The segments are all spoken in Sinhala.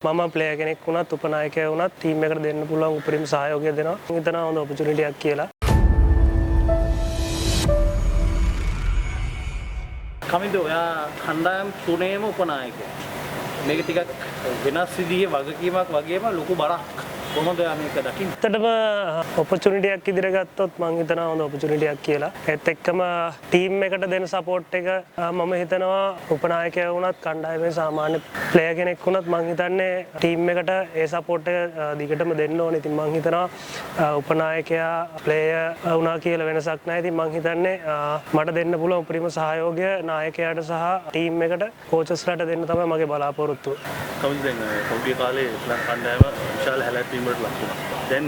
මම ප්ලේයර් කෙනෙක් වුණත් උපනායකයෙක් වුණත් ටීම් එකට දෙන්න පුළුවන් උපරිම සහයෝගය දෙනවා. හිතනවා හොඳ ඔපචුනිටි එකක් කියලා. කමින්ද ඔයා කණ්ඩායම් තුනේම උපනායකයා. මේක ටිකක් වෙනස් විදිහේ වගකීමක් වගේම ලොකු බරක්. කොහොමද මේක දකින්නේ? ඇත්තටම ඔපචුනිටි එකක් ඉදිරියට ගත්තොත් මම හිතනවා හොඳ ඔපචුනිටි එකක් කියලා. ඒත් එක්කම ටීම් එකට දෙන සපෝට් එක මම හිතනවා උපනායකයෙක් වුණත් කණ්ඩායමේ සාමාන්‍ය ප්ලේයර් කෙනෙක් වුණත් මම හිතන්නේ ටීම් එකට ඒ සපෝට් එක දිගටම දෙන්න ඕනේ. ඉතින් මම හිතනවා උපනායකයා ප්ලේයර් වුණා කියලා වෙනසක් නැහැ. ඉතින් මම හිතන්නේ මට දෙන්න පුළුවන් උපරිම සහයෝගය නායකයාට සහ ටීම් එකට කෝචස්ලාට දෙන්න තමයි මගේ බලාපොරොත්තුව. කවුද දැන් පොඩි කාලේ කණ්ඩායම විශාල හැලැප්පීමකට ලක් වුණා. දැන්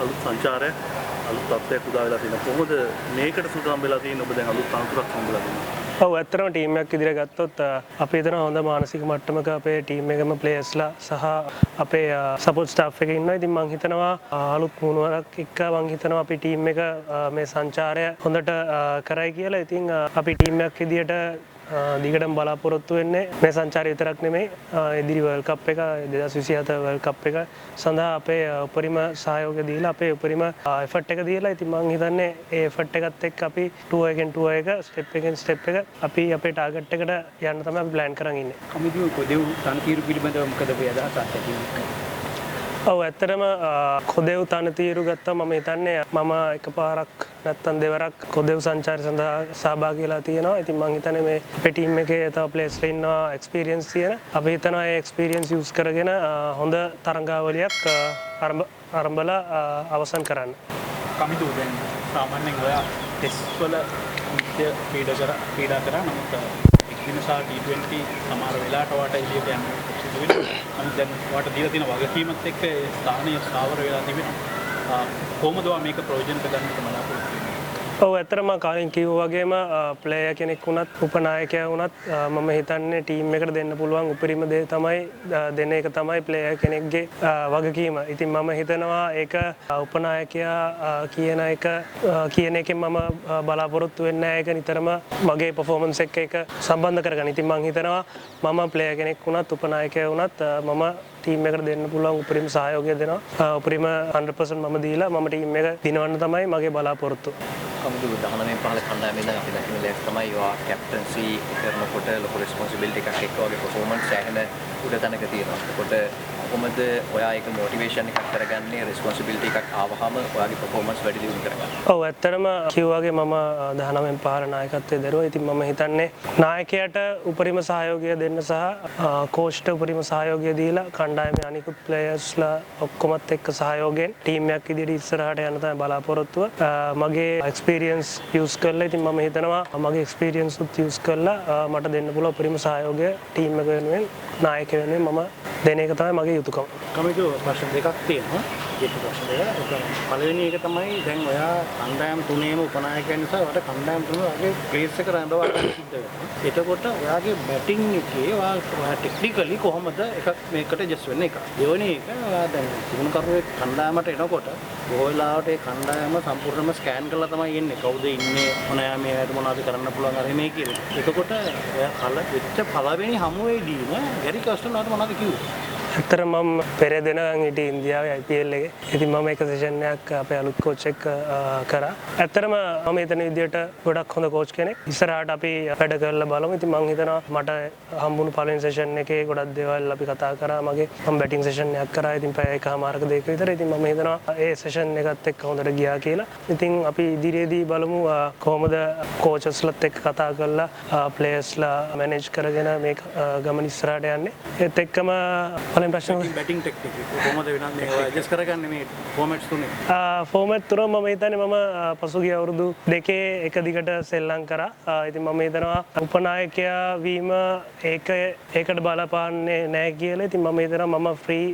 අලුත් සංචාරය අලුත් තත්ත්වයක් උදා වෙලා තියෙනවා. කොහොමද මේකට සූදානම් වෙලා තියෙන්නේ? ඔබ දැන් අලුත් අනුතරක් හම්බෙලා තියෙනවා. ඔව් ඇත්තටම ටීම් එකක් ඉදිරියට ගත්තොත් අපි හිතනවා හොඳ මානසික මට්ටමක අපේ ටීම් එකම ප්ලේයර්ස්ලා සහ අපේ සපෝට් ස්ටාෆ් එකේ ඉන්නවා. ඉතින් මම හිතනවා අලුත් මුණුවරක් එක්ක මම හිතනවා අපි ටීම් එක මේ සංචාරය හොඳට කරයි කියලා. ඉතින් අපි ටීම් එකක් විදියට දිගටම බලාපොරොත්තු වෙන්නේ මේ සංචාරය විතරක් නෙමෙයි ඉදිරි වර්ල්ඩ් කප් එක 2027 වර්ල්ඩ් කප් එක සඳහා අපේ උපරිම සහයෝගය දීලා අපේ උපරිම එෆර්ට් එක දීලා ඉතින් මම හිතන්නේ ඒ එෆර්ට් එකත් එක්ක අපි ටුවර් එකෙන් ටුවර් එක ස්ටෙප් එකෙන් ස්ටෙප් එක අපි අපේ ටාගට් එකට යන්න තමයි අපි ප්ලෑන් කරන් ඉන්නේ. කමිටුව කොදෙව් තනතිරු පිළිබඳව මොකද ඔබේ අදහස ඇති? ඔව් ඇත්තටම කොදෙව් තනතිරු ගත්තා මම හිතන්නේ මම එකපාරක් නැත්තම් දෙවරක් කොදෙව් සංචාරය සඳහා සහභාගී වෙලා තියෙනවා. ඉතින් මම හිතන්නේ මේ අපේ ටීම් එකේ තව ප්ලේයර්ස්ලා ඉන්නවා එක්ස්පීරියන්ස් තියෙන. අපි හිතනවා ඒ එක්ස්පීරියන්ස් යූස් කරගෙන හොඳ තරඟාවලියක් ආරම්භලා අවසන් කරන්න. කමිටුව දැන් සාමාන්‍යයෙන් ඔයා ටෙස්ට් වල ක්‍රීඩා කරා නමුත් එක්දිනසා T20 සමහර වෙලාවට වාට එළියට යන්න සිදු වෙනවා. නමුත් දැන් වාට දීලා තියෙන වගකීමත් එක්ක ස්ථානීය ස්ථාවර වෙලා තිබෙනවා. කොහොමද මේක ප්‍රයෝජනට ගන්නට බලාපොරොත්තු වෙන්නේ? ඔව් ඇත්තටම කලින් කිව්වා වගේම ප්ලේයර් කෙනෙක් වුණත් උපනායකයා වුණත් මම හිතන්නේ ටීම් එකට දෙන්න පුළුවන් උපරිම දේ තමයි දෙන එක තමයි ප්ලේයර් කෙනෙක්ගේ වගකීම. ඉතින් මම හිතනවා ඒක උපනායකයා කියන එකෙන් මම බලාපොරොත්තු වෙන්නේ නැහැ. ඒක නිතරම මගේ පර්ෆෝමන්ස් එක්ක ඒක සම්බන්ධ කරගන්න. ඉතින් මම හිතනවා මම ප්ලේයර් කෙනෙක් වුණත් උපනායකයා වුණත් මම ටීම් එකට දෙන්න පුළුවන් උපරිම සහයෝගය දෙනවා. උපරිම 100% මම දීලා මම ටීම් එක දිනවන්න තමයි මගේ බලාපොරොත්තුව. කමුදු 19 කණ්ඩායමේ ඉඳන් අපි දකින්න ලෑස්ති තමයි ඔයා කැප්ටන්සි කරනකොට ලොකු රෙස්පොන්සිබිලිටි එකක් එක්ක වගේ පර්ෆෝමන්ස් ඇහෙන උඩ තැනක තියෙනවා. ඒකට කොහොමද ඔයා ඒක මොටිවේෂන් එකක් කරගන්නේ? රෙස්පොන්සිබිලිටි එකක් ආවහම ඔයාගේ පර්ෆෝමන්ස් වැඩි දියුණු කරගන්න. ඔව් ඇත්තටම කිව්වාගේ මම 19න් පාර නායකත්වයේ දරුවා. ඉතින් මම හිතන්නේ නායකයාට උපරිම සහයෝගය දෙන්න සහ කෝච්ට උපරිම සහයෝගය දීලා කණ්ඩායමේ අනිකුත් ප්ලේයර්ස්ලා ඔක්කොමත් එක්ක සහයෝගයෙන් ටීම් එකක් ඉදිරියට ඉස්සරහට යන්න තමයි බලාපොරොත්තුව. මගේ එක්ස්පීරියන්ස් යූස් කරලා ඉතින් මම හිතනවා මගේ එක්ස්පීරියන්ස් උත් යූස් කරලා මට දෙන්න පුළුවන් උපරිම සහයෝගය ටීම් එක වෙනුවෙන් නායක වෙනුවෙන් මම දෙන එක තමයි මගේ යුතුකම. කමිටුව ප්‍රශ්න දෙකක් තියෙනවා. ඒක ප්‍රශ්න දෙක. පළවෙනි එක තමයි දැන් ඔයා කණ්ඩායම් තුනේම උපනායකයන් නිසා ඔයාලට කණ්ඩායම් තුන වගේ ප්ලේස් එක රැඳව ගන්න සිද්ධ වෙනවා. එතකොට ඔයාගේ බැටිං එකේ ඔයා ටෙක්නිකලි කොහොමද එකක් මේකට ජස් වෙන්නේ එක. දෙවෙනි එක ඔයා දැන් තිබුණු කරුවේ කණ්ඩායමට එනකොට බොහෝ වෙලාවට ඒ කණ්ඩායම සම්පූර්ණයෙන්ම ස්කෑන් කරලා තමයි එන්නේ. කවුද ඉන්නේ මොනවා මේකට මොනවද කරන්න පුළුවන් අර මේ කියලා. එතකොට ඔයා වෙච්ච පළවෙනි හමුවේදීම ගැරි කස්ටර්ලාට මොනවද කිව්වේ? ඇත්තටම මම පෙර දෙනවන් හිටියේ ඉන්දියාවේ IPL එකේ. ඉතින් මම එක සෙෂන් එකක් අපේ අලුත් කෝච් එක්ක කරා. ඇත්තටම මම හිතන විදිහට ගොඩක් හොඳ කෝච් කෙනෙක්. ඉස්සරහට අපි වැඩ කරලා බලමු. ඉතින් මම හිතනවා මට හම්බුණු පළවෙනි සෙෂන් එකේ ගොඩක් දේවල් අපි කතා කරා. මම බැටිං සෙෂන් එකක් කරා. ඉතින් පැය එකමාරක දෙක විතර. ඉතින් මම හිතනවා ඒ සෙෂන් එකත් එක්ක හොඳට ගියා කියලා. ඉතින් අපි ඉදිරියේදී බලමු කොහොමද කෝචස්ලත් එක්ක කතා කරලා ප්ලේයර්ස්ලා මැනේජ් කරගෙන මේ ගමන ඉස්සරහට යන්නේ. ඒත් එක්කම බැටිං ටෙක්නික් කොහොමද වෙනන්නේ? ඔය ඇඩ්ජස්ට් කරගන්නේ මේ ෆෝමැට්ස් තුනේ? ෆෝමැට් තුන මම හිතන්නේ මම පසුගිය අවුරුදු දෙකේ එක දිගට සෙල්ලම් කරා. ඉතින් මම හිතනවා උපනායකයා වීම ඒකට බලපාන්නේ නැහැ කියලා. ඉතින් මම හිතනවා මම ෆ්‍රී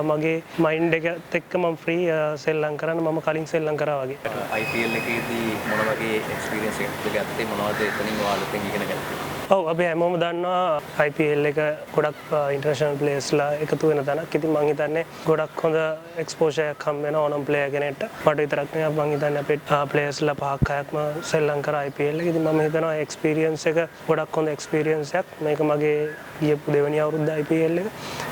මගේ මයින්ඩ් එකත් එක්ක මම ෆ්‍රී සෙල්ලම් කරන්න මම කලින් සෙල්ලම් කරා වගේ. IPL එකේදී මොන වගේ එක්ස්පීරියන්ස් එකක්ද ගත්තේ? මොනවද එතනින් ඔයාලට ඉගෙන ගත්තේ? ඔව් අපි හැමෝම දන්නවා IPL එක ගොඩක් ඉන්ටර්නැෂනල් ප්ලේයර්ස්ලා එකතු වෙන තැනක්. ඉතින් මම හිතන්නේ ගොඩක් හොඳ එක්ස්පෝෂර් එකක් හම් වෙනවා ඕනම ප්ලේයර් කෙනෙක්ට. මට විතරක් නෙවෙයි මම හිතන්නේ අපේ ප්ලේයර්ස්ලා 5ක් 6ක්ම ශ්‍රී ලංකා IPL එක. ඉතින් මම හිතනවා එක්ස්පීරියන්ස් එක ගොඩක් හොඳ එක්ස්පීරියන්ස් එකක්. මේක මගේ ගියපු දෙවෙනි අවුරුද්ද IPL එක.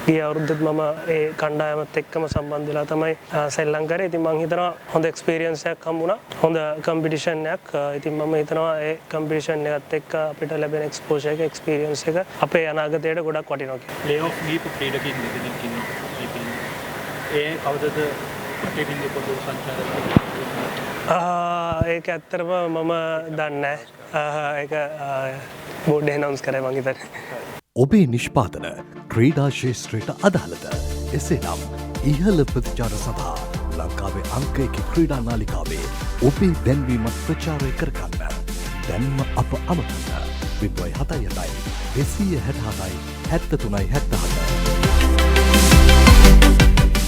ගිය අවුරුද්දත් මම ඒ කණ්ඩායමත් එක්කම සම්බන්ධ වෙලා තමයි ශ්‍රී ලංකාවේ. ඉතින් මම හිතනවා හොඳ එක්ස්පීරියන්ස් එකක් හම්බුණා. හොඳ කම්පිටිෂන් එකක්. ඉතින් මම හිතනවා ඒ කම්පිටිෂන් එකත් එක්ක අපිට ලැබෙන එක්ස්පෝෂර් එක එක්ස්පීරියන්ස් එක අපේ අනාගතයට ගොඩක් වටිනවා කියලා. ප්ලේ ඔෆ් ගියපු ක්‍රීඩකයෙක් මෙතනින් ඉන්නේ. ඒ කවදද ක්‍රිකටින් පොදු සංචාරක? ඒක ඇත්තටම මම දන්නේ නැහැ. ඒක බෝඩ් ඇනවුන්ස් කරේ මං හිතන්නේ. ඔබේ නිෂ්පාදන ක්‍රීඩා ශේෂ්ත්‍රයට අදාළද? එසේනම් ඉහළ ප්‍රතිචාර සඳහා ලංකාවේ අංක 1 ක්‍රීඩා නාලිකාවේ ඔබේ දැන්වීමත් ප්‍රචාරය කරගන්න. දැන්ම අප අමතන්න 07 267 73 77